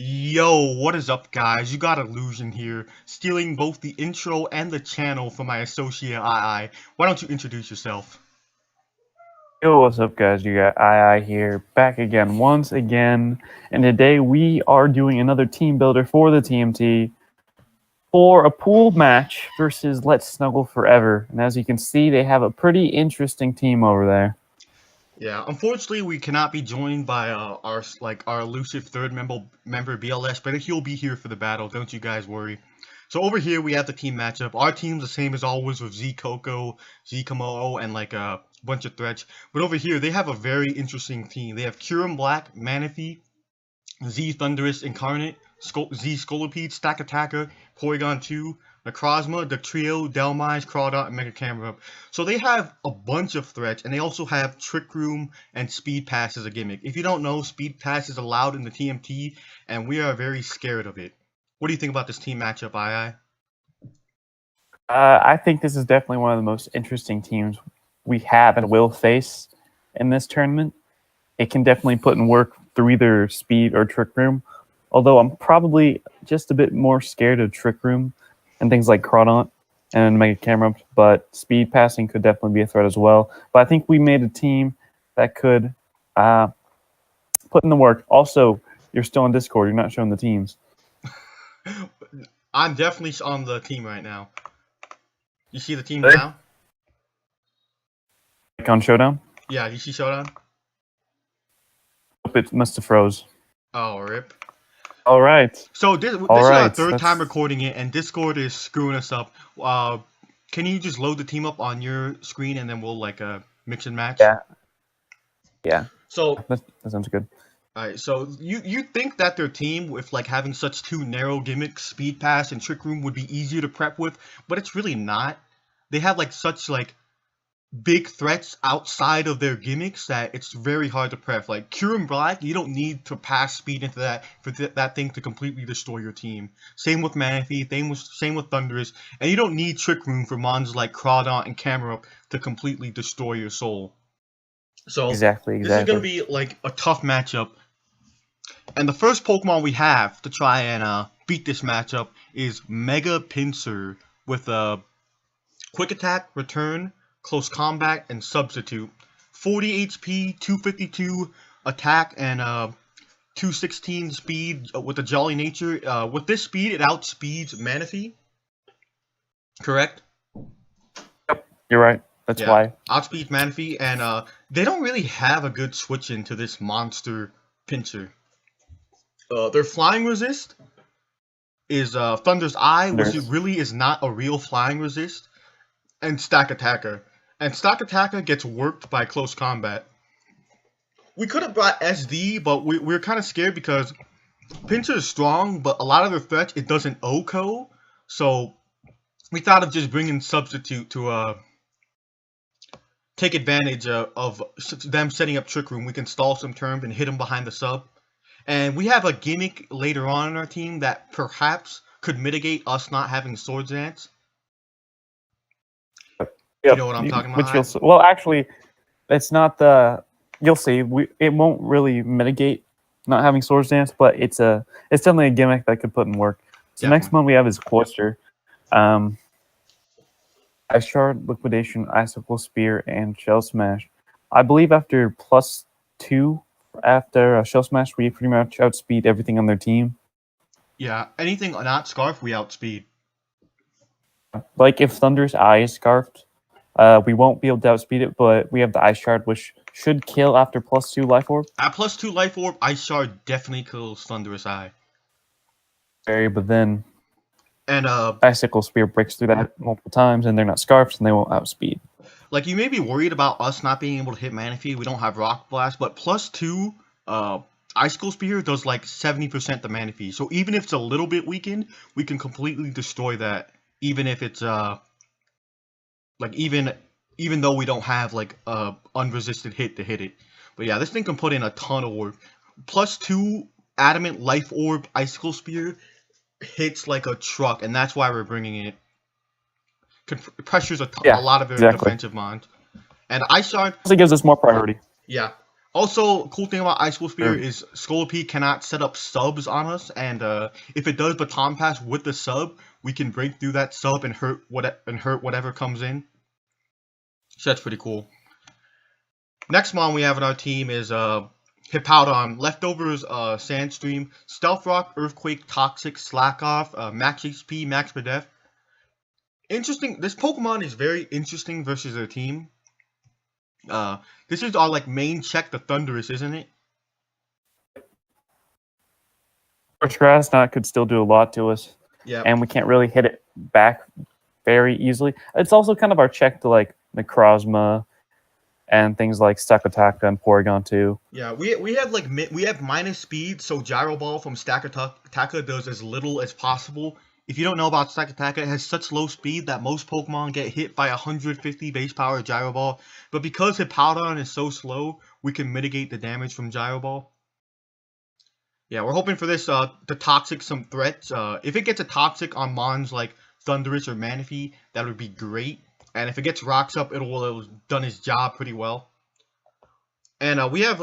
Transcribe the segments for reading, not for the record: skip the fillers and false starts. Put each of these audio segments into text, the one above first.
Yo, what is up, guys? You got Illusion here, stealing both the intro and the channel from my associate II. Why don't you introduce yourself? Yo, what's up, guys? You got II here, back again, once again, and today we are doing another team builder for the TMT for a pool match versus Let's Snuggle Forever. And as you can see, they have a pretty interesting team over there. Yeah, unfortunately, we cannot be joined by our elusive third member BLS, but he'll be here for the battle. Don't you guys worry. So over here we have the team matchup. Our team's the same as always with Z Coco, Z Komodo, and like a bunch of threats. But over here they have a very interesting team. They have Kyurem Black, Manaphy, Z Thunderous Incarnate, Z Scolipede, Stack Attacker, Porygon 2, Necrozma, the Trio, Delmise, Crawdot, and Mega Camera. So they have a bunch of threats, and they also have Trick Room and Speed Pass as a gimmick. If you don't know, Speed Pass is allowed in the TMT, and we are very scared of it. What do you think about this team matchup, II? I think this is definitely one of the most interesting teams we have and will face in this tournament. It can definitely put in work through either Speed or Trick Room, although I'm probably just a bit more scared of Trick Room and things like Crawdot and Mega Camera, but Speed Passing could definitely be a threat as well. But I think we made a team that could put in the work. Also, you're still on Discord. You're not showing the teams. I'm definitely on the team right now. You see the team Hey. now? Like on Showdown? Yeah, you see Showdown? It must have froze. Oh, rip. All right. So this is our third time recording it, and Discord is screwing us up. Can you just load the team up on your screen, and then we'll like mix and match? Yeah. So that sounds good. Alright, so you think that their team, with like having such two narrow gimmicks, Speed Pass and Trick Room, would be easier to prep with, but it's really not. They have like such like big threats outside of their gimmicks that it's very hard to prep. Like Kyurem Black, you don't need to pass speed into that for that thing to completely destroy your team. Same with Manaphy, same with Thunderous, and you don't need Trick Room for mons like Crawdot and Camera to completely destroy your soul. So Exactly. This is gonna be like a tough matchup. And the first Pokemon we have to try and beat this matchup is Mega Pinsir with a Quick Attack, Return, Close Combat, and Substitute. 40 HP, 252 attack, and 216 speed with a Jolly Nature. With this speed, it outspeeds Manaphy. Correct? Yep, you're right. That's why. Outspeeds Manaphy, and they don't really have a good switch into this monster Pinsir. Their flying resist is Thunder's Eye, which really is not a real flying resist, and Stack Attacker. And Stack Attacker gets worked by Close Combat. We could have brought SD, but we're kind of scared because Pinsir is strong, but a lot of their threats, it doesn't OHKO. So we thought of just bringing Substitute to take advantage of them setting up Trick Room. We can stall some turns and hit them behind the sub. And we have a gimmick later on in our team that perhaps could mitigate us not having Swords Dance. Yep. You know what I'm talking about? Well, actually, it's not the. You'll see. It won't really mitigate not having Swords Dance, but it's definitely a gimmick that could put in work. So next one we have is Cloister, Ice Shard, Liquidation, Icicle Spear, and Shell Smash. I believe after +2. After Shell Smash, we pretty much outspeed everything on their team. Yeah, anything not Scarf, we outspeed. Like if Thunder's Eye is Scarfed, we won't be able to outspeed it, but we have the Ice Shard, which should kill after +2 Life Orb. At +2 Life Orb, Ice Shard definitely kills Thunderous Eye. But then Icicle Spear breaks through that multiple times, and they're not Scarfed, and they won't outspeed. Like, you may be worried about us not being able to hit Manaphy. We don't have Rock Blast, but +2 Icicle Spear does like 70% the Manaphy. So even if it's a little bit weakened, we can completely destroy that. Even if it's like even though we don't have like a unresisted hit to hit it. But yeah, this thing can put in a ton of work. +2 Adamant Life Orb Icicle Spear hits like a truck, and that's why we're bringing it. Pressures a lot of their defensive mons. And Ice Shard also gives us more priority. Yeah. Also, cool thing about Ice Wolf Spear is Scolipede cannot set up subs on us, and if it does baton pass with the sub, we can break through that sub and hurt whatever comes in. So that's pretty cool. Next mon we have in our team is Hippowdon, Leftovers, Sandstream, Stealth Rock, Earthquake, Toxic, Slack Off, Max HP, Max per Def. Interesting. This Pokemon is very interesting versus their team. This is our main check, the Thunderous, isn't it? First Grass Knot could still do a lot to us. Yeah. And we can't really hit it back very easily. It's also kind of our check to Necrozma and things like Stakataka and Porygon too. Yeah, we have minus speed, so Gyro Ball from Stakataka does as little as possible. If you don't know about Stakataka, it has such low speed that most Pokemon get hit by 150 base power Gyro Ball. But because Hippowdon is so slow, we can mitigate the damage from Gyro Ball. Yeah, we're hoping for this to Toxic some threats. If it gets a Toxic on Mons like Thundurus or Manaphy, that would be great. And if it gets Rocks up, it'll done its job pretty well. And we have...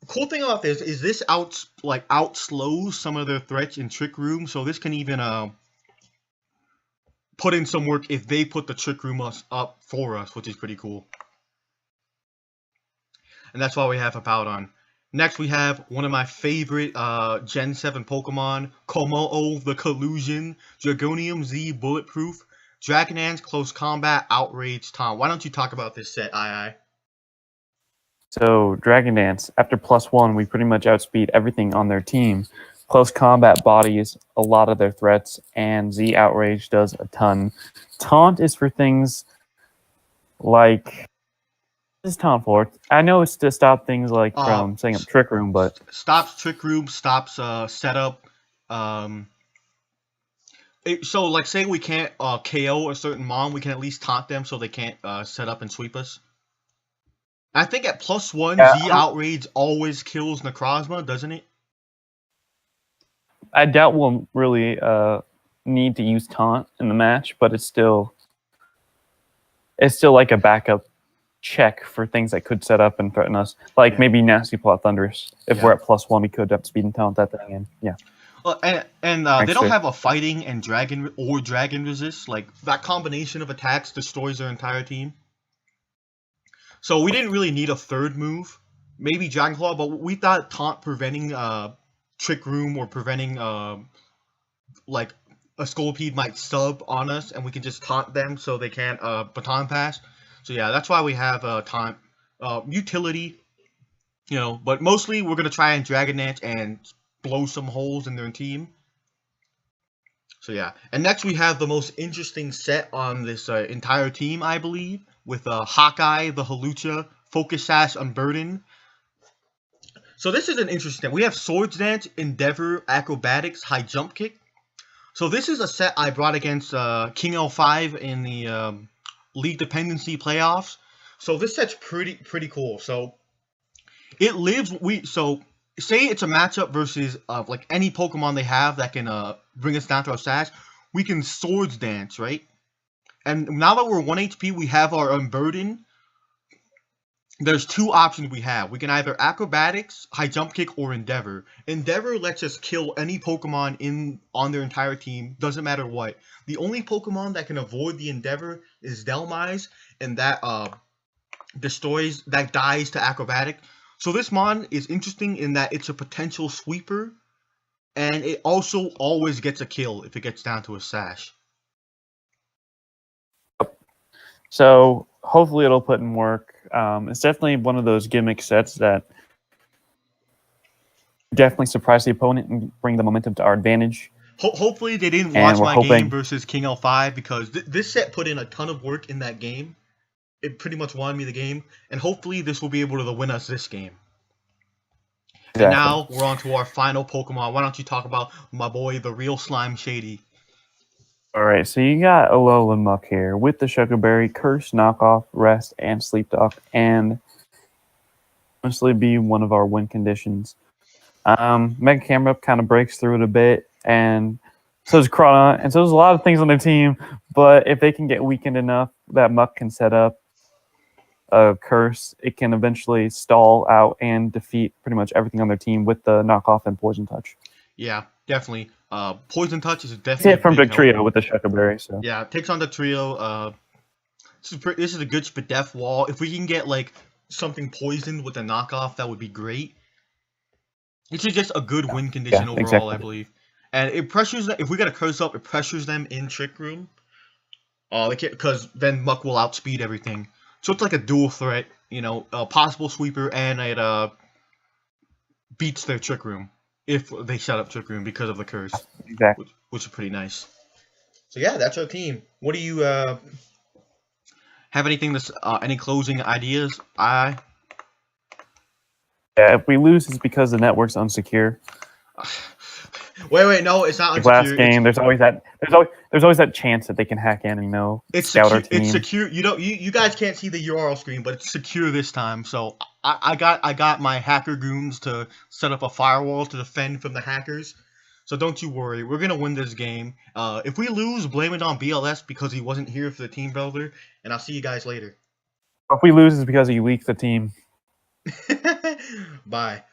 Cool thing about this is this outslows some of their threats in Trick Room, so this can even... put in some work if they put the Trick Room up for us, which is pretty cool. And that's why we have Hippowdon. Next, we have one of my favorite Gen 7 Pokemon, Komo-o the Collusion, Dragonium Z Bulletproof, Dragonance Close Combat, Outrage, Tom. Why don't you talk about this set, II? So, Dragonance, after +1, we pretty much outspeed everything on their team. Close combat bodies a lot of their threats, and Z Outrage does a ton. Taunt is for things like... What is Taunt for? I know it's to stop things from setting up Trick Room, but... Stops Trick Room, stops setup. So, say we can't KO a certain Mon, we can at least taunt them so they can't set up and sweep us. I think at +1, Z Outrage always kills Necrozma, doesn't it? I doubt we'll really need to use Taunt in the match, but it's still like a backup check for things that could set up and threaten us. Maybe Nasty Plot Thunderous. If we're at +1, we could outspeed and Taunt that thing in. Yeah. They don't have a fighting and dragon resist. That combination of attacks destroys their entire team. So we didn't really need a third move. Maybe Dragon Claw, but we thought Taunt preventing Trick Room or preventing a Scolipede might sub on us, and we can just taunt them so they can't baton pass. So yeah, that's why we have taunt utility, But mostly we're gonna try and Dragonance and blow some holes in their team. So yeah, and next we have the most interesting set on this entire team, I believe, with Hawkeye, the Halucha, Focus Sash, Unburden. So this is an interesting. We have Swords Dance, Endeavor, Acrobatics, High Jump Kick. So this is a set I brought against King L5 in the League Dependency playoffs. So this set's pretty cool. So it lives. Say it's a matchup versus any Pokemon they have that can bring us down to our Sash. We can Swords Dance, right? And now that we're 1 HP, we have our Unburden. There's two options we have. We can either Acrobatics, High Jump Kick, or Endeavor. Endeavor lets us kill any Pokemon on their entire team, doesn't matter what. The only Pokemon that can avoid the Endeavor is Delmise, and that dies to Acrobatic. So this Mon is interesting in that it's a potential sweeper, and it also always gets a kill if it gets down to a Sash. So hopefully it'll put in work. It's definitely one of those gimmick sets that definitely surprise the opponent and bring the momentum to our advantage. Hopefully they didn't watch my game versus King L5 because this set put in a ton of work in that game. It pretty much won me the game, and hopefully this will be able to win us this game. Exactly. And now we're on to our final Pokemon. Why don't you talk about my boy, the real Slime Shady? Alright, so you got Alolan Muck here with the Sugar Berry, Curse, Knockoff, Rest, and Sleep Talk, and honestly be one of our win conditions. Mega Camera kind of breaks through it a bit, and so does Chrono, and so there's a lot of things on their team, but if they can get weakened enough, that Muck can set up. curse, it can eventually stall out and defeat pretty much everything on their team with the knockoff and poison touch. Yeah, definitely. Poison touch is See definitely it from a big the trio help. with the Shuckleberry. So Yeah, takes on the trio. This is a good Spadef wall. If we can get like something poisoned with a knockoff, that would be great. It's just a good win condition overall, exactly. I believe. And it pressures them. If we get a curse up, it pressures them in Trick Room. Because then Muck will outspeed everything. So it's like a dual threat, a possible sweeper, and it beats their Trick Room if they set up Trick Room because of the curse. Exactly. Which is pretty nice. So yeah, that's our team. What do you have anything any closing ideas? Yeah, if we lose, it's because the network's unsecure. Wait, no, it's not like unsecure. Last game, there's always that chance that they can hack in and it's scout secure, our team. It's secure. You guys can't see the URL screen, but it's secure this time. So I got my hacker goons to set up a firewall to defend from the hackers. So don't you worry, we're gonna win this game. If we lose, blame it on BLS because he wasn't here for the team builder, and I'll see you guys later. If we lose, it's because you leaked the team. Bye.